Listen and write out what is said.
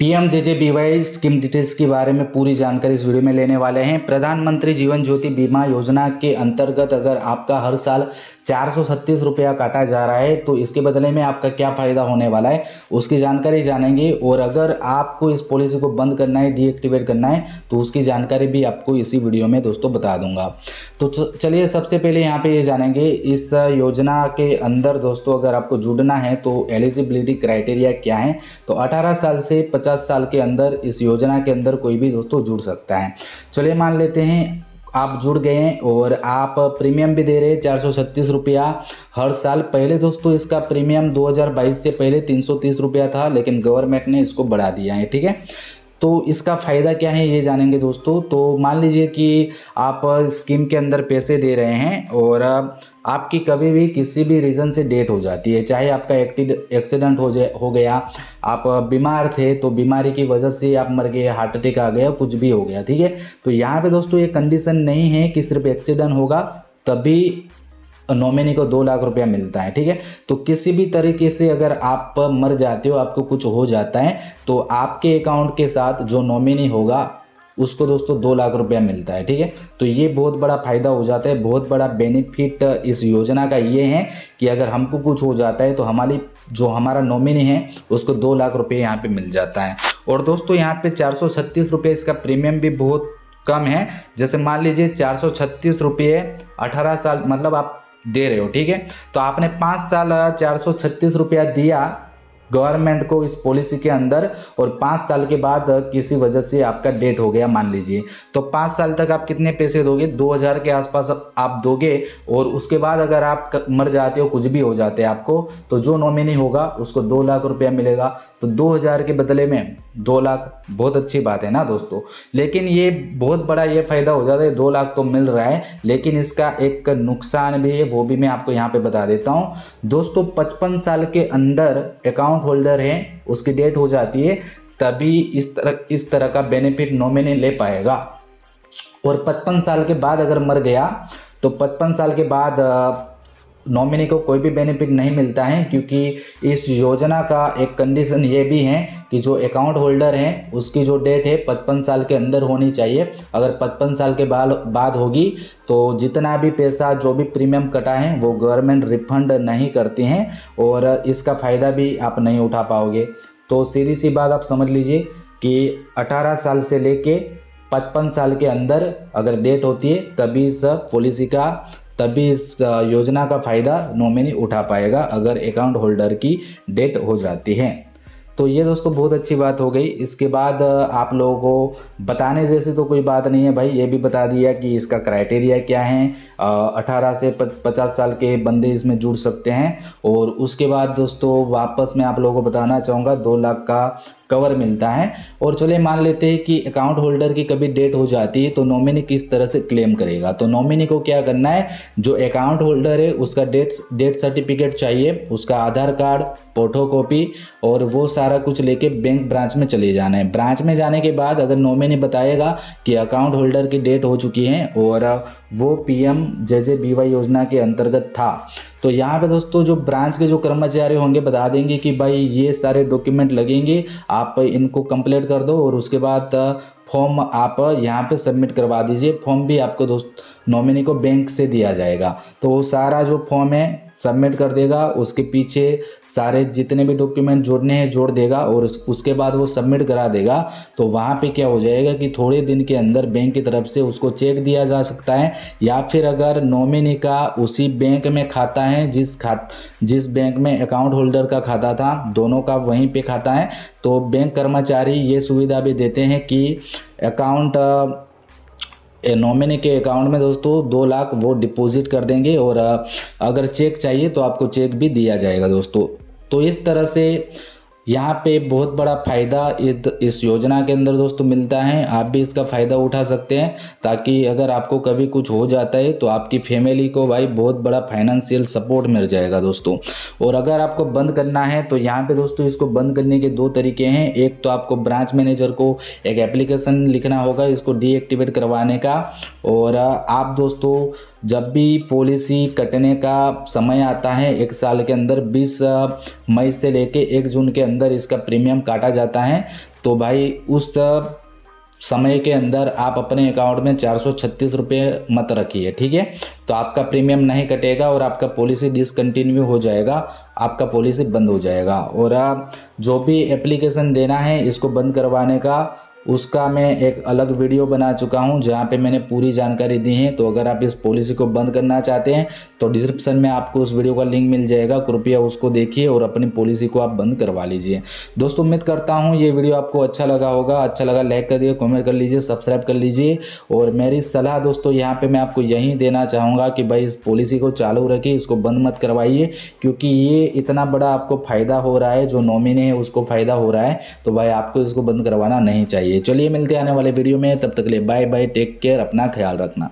PMJJBY scheme details के बारे में पूरी जानकारी इस वीडियो में लेने वाले हैं। प्रधानमंत्री जीवन ज्योति बीमा योजना के अंतर्गत अगर आपका हर साल 436 रुपया काटा जा रहा है तो इसके बदले में आपका क्या फ़ायदा होने वाला है उसकी जानकारी जानेंगे। और अगर आपको इस पॉलिसी को बंद करना है, डीएक्टिवेट करना है, तो उसकी जानकारी भी आपको इसी वीडियो में दोस्तों बता दूंगा। तो चलिए सबसे पहले यहाँ पे ये जानेंगे इस योजना के अंदर दोस्तों अगर आपको जुड़ना है तो एलिजिबिलिटी क्राइटेरिया क्या है। तो 18 साल से 50 साल के अंदर इस योजना के अंदर कोई भी दोस्तों जुड़ सकता है। चलिए मान लेते हैं आप जुड़ गए हैं और आप प्रीमियम भी दे रहे हैं 436 रुपया हर साल। पहले दोस्तों इसका प्रीमियम 2022 से पहले 330 रुपया था, लेकिन गवर्नमेंट ने इसको बढ़ा दिया है, ठीक है। तो इसका फ़ायदा क्या है ये जानेंगे दोस्तों। तो मान लीजिए कि आप स्कीम के अंदर पैसे दे रहे हैं और आपकी कभी भी किसी भी रीज़न से डेट हो जाती है, चाहे आपका एक्सीडेंट हो गया, आप बीमार थे तो बीमारी की वजह से आप मर गए, हार्ट अटैक आ गया, कुछ भी हो गया, ठीक है। तो यहाँ पे दोस्तों ये कंडीशन नहीं है कि सिर्फ एक्सीडेंट होगा तभी नॉमिनी को 2 लाख रुपया मिलता है, ठीक है। तो किसी भी तरीके से अगर आप मर जाते हो, आपको कुछ हो जाता है, तो आपके अकाउंट के साथ जो नॉमिनी होगा उसको दोस्तों 2 लाख रुपया मिलता है, ठीक है। तो ये बहुत बड़ा फ़ायदा हो जाता है। बहुत बड़ा बेनिफिट इस योजना का ये है कि अगर हमको कुछ हो जाता है तो हमारा नॉमिनी है उसको 2 लाख रुपये यहाँ पे मिल जाता है। और दोस्तों यहाँ पे 436 रुपये इसका प्रीमियम भी बहुत कम है। जैसे मान लीजिए 436 रुपये 18 साल मतलब आप दे रहे हो, ठीक है। तो आपने 5 साल 436 रुपया दिया गवर्नमेंट को इस पॉलिसी के अंदर, और 5 साल के बाद किसी वजह से आपका डेट हो गया मान लीजिए, तो 5 साल तक आप कितने पैसे दोगे? 2000 के आसपास आप दोगे। और उसके बाद अगर आप मर जाते हो, कुछ भी हो जाते हैं आपको, तो जो नॉमिनी होगा उसको 2 लाख रुपया मिलेगा। तो 2000 के बदले में 2 लाख, बहुत अच्छी बात है ना दोस्तों। लेकिन ये बहुत बड़ा ये फ़ायदा हो जाता है, 2 लाख तो मिल रहा है, लेकिन इसका एक नुकसान भी है, वो भी मैं आपको यहाँ पे बता देता हूँ दोस्तों। 55 साल के अंदर अकाउंट होल्डर है, उसकी डेट हो जाती है, तभी इस तरह का बेनिफिट नॉमिनी ले पाएगा। और 55 साल के बाद अगर मर गया तो 55 साल के बाद नॉमिनी को कोई भी बेनिफिट नहीं मिलता है, क्योंकि इस योजना का एक कंडीशन ये भी है कि जो अकाउंट होल्डर है उसकी जो डेट है 55 साल के अंदर होनी चाहिए। अगर 55 साल के बाद होगी तो जितना भी पैसा जो भी प्रीमियम कटा है वो गवर्नमेंट रिफंड नहीं करती हैं और इसका फ़ायदा भी आप नहीं उठा पाओगे। तो सीधी सी बात आप समझ लीजिए कि 18 साल से लेके 55 साल के अंदर अगर डेट होती है तभी इस योजना का फ़ायदा नॉमिनी उठा पाएगा, अगर अकाउंट होल्डर की डेट हो जाती है। तो ये दोस्तों बहुत अच्छी बात हो गई। इसके बाद आप लोगों को बताने जैसी तो कोई बात नहीं है भाई, ये भी बता दिया कि इसका क्राइटेरिया क्या है। 18 से 50 साल के बंदे इसमें जुड़ सकते हैं। और उसके बाद दोस्तों वापस मैं आप लोगों को बताना चाहूँगा 2 लाख का कवर मिलता है। और चलिए मान लेते हैं कि अकाउंट होल्डर की कभी डेट हो जाती है तो नॉमिनी किस तरह से क्लेम करेगा। तो नॉमिनी को क्या करना है, जो अकाउंट होल्डर है उसका डेथ सर्टिफिकेट चाहिए, उसका आधार कार्ड, फोटोकॉपी, और वो सारा कुछ लेके बैंक ब्रांच में चले जाना है। ब्रांच में जाने के बाद अगर नॉमिनी बताएगा कि अकाउंट होल्डर की डेट हो चुकी है और वो पीएमजेजेबीवाई योजना के अंतर्गत था, तो यहाँ पे दोस्तों जो ब्रांच के जो कर्मचारी होंगे बता देंगे कि भाई ये सारे डॉक्यूमेंट लगेंगे, आप इनको कंप्लीट कर दो और उसके बाद फॉर्म आप यहाँ पे सबमिट करवा दीजिए। फॉर्म भी आपको दोस्त नॉमिनी को बैंक से दिया जाएगा, तो वो सारा जो फॉर्म है सबमिट कर देगा, उसके पीछे सारे जितने भी डॉक्यूमेंट जोड़ने हैं जोड़ देगा और उसके बाद वो सबमिट करा देगा। तो वहाँ पे क्या हो जाएगा कि थोड़े दिन के अंदर बैंक की तरफ से उसको चेक दिया जा सकता है, या फिर अगर नॉमिनी का उसी बैंक में खाता है जिस बैंक में अकाउंट होल्डर का खाता था, दोनों का वहीं पे खाता है, तो बैंक कर्मचारी ये सुविधा भी देते हैं कि नॉमिनी के अकाउंट में दोस्तों 2 लाख वो डिपॉजिट कर देंगे और अगर चेक चाहिए तो आपको चेक भी दिया जाएगा दोस्तों। तो इस तरह से यहाँ पे बहुत बड़ा फ़ायदा इस योजना के अंदर दोस्तों मिलता है। आप भी इसका फ़ायदा उठा सकते हैं, ताकि अगर आपको कभी कुछ हो जाता है तो आपकी फैमिली को भाई बहुत बड़ा फाइनेंशियल सपोर्ट मिल जाएगा दोस्तों। और अगर आपको बंद करना है तो यहाँ पे दोस्तों इसको बंद करने के 2 तरीके हैं। एक तो आपको ब्रांच मैनेजर को एक एप्लीकेशन लिखना होगा इसको डीएक्टिवेट करवाने का, और आप दोस्तों जब भी पॉलिसी कटने का समय आता है 1 साल के अंदर 20 मई से लेके 1 जून के अंदर इसका प्रीमियम काटा जाता है, तो भाई उस समय के अंदर आप अपने अकाउंट में 436 रुपये मत रखिए, ठीक है। तो आपका प्रीमियम नहीं कटेगा और आपका पॉलिसी डिसकंटिन्यू हो जाएगा, आपका पॉलिसी बंद हो जाएगा। और जो भी एप्लीकेशन देना है इसको बंद करवाने का, उसका मैं एक अलग वीडियो बना चुका हूं जहां पे मैंने पूरी जानकारी दी है। तो अगर आप इस पॉलिसी को बंद करना चाहते हैं तो डिस्क्रिप्शन में आपको उस वीडियो का लिंक मिल जाएगा, कृपया उसको देखिए और अपनी पॉलिसी को आप बंद करवा लीजिए। दोस्तों उम्मीद करता हूं ये वीडियो आपको अच्छा लगा होगा। अच्छा लगा लाइक कर दिए, कमेंट कर लीजिए, सब्सक्राइब कर लीजिए। और मेरी सलाह दोस्तों यहाँ पे मैं आपको यही देना चाहूँगा कि भाई इस पॉलिसी को चालू रखिए, इसको बंद मत करवाइए, क्योंकि ये इतना बड़ा आपको फ़ायदा हो रहा है, जो नॉमिनी है उसको फ़ायदा हो रहा है। तो भाई आपको इसको बंद करवाना नहीं चाहिए। चलिए मिलते हैं आने वाले वीडियो में, तब तक के लिए बाय बाय, टेक केयर, अपना ख्याल रखना।